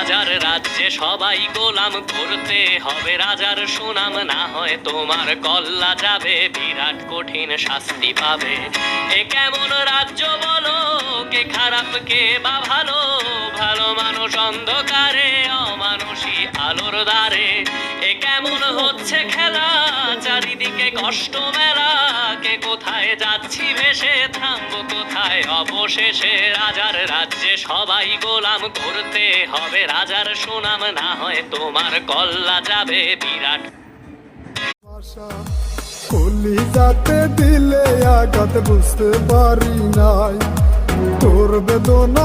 রাজার রাজ্যে সবাই গোলাম, করতে হবে রাজার সুনাম, না হয় তোমার কল্লা যাবে, বিরাট কঠিন শাস্তি পাবে। এ কেমন রাজ্য বলো, কে খারাপ কে বা ভালো, ভালো মানুষ অন্ধকারে, অমানুষী আলোর দ্বারে। এ কেমন হচ্ছে খেলা, চারিদিকে কষ্ট মেলা, কে কোথায় যাচ্ছি ভেসে, থামবো কোথায় অবশেষে। রাজার রাজ্যে সবাই গোলাম, করতে হবে রাজার সুনাম, না হয় তোমার কল্লা যাবে, বিরাট। কলিজাতে দিলে আঘাত বুঝতে পারি নাই তোর বেদনা।